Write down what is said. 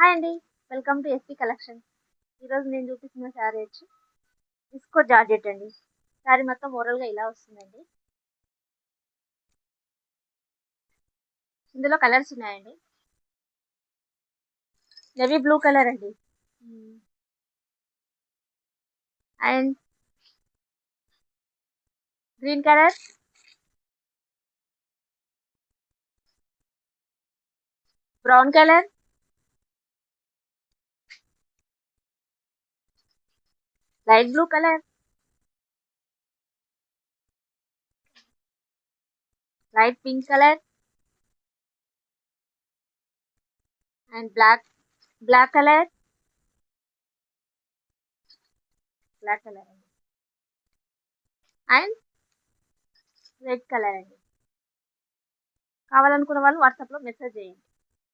Hi అండి. Welcome to SP collection. ఈరోజు నేను చూపిస్తున్న శారీ వచ్చి విస్కో జార్జెట్ అండి. శారీ మొత్తం ఓవరాల్గా ఇలా వస్తుందండి. ఇందులో కలర్స్ ఉన్నాయండి. నేవీ బ్లూ కలర్ అండి, and green colour, brown colour, light blue colour, light pink colour, and black colour అండి, అండ్ రెడ్ కలర్ అండి. కావాలనుకున్న వాళ్ళు వాట్సాప్లో మెసేజ్ చేయండి.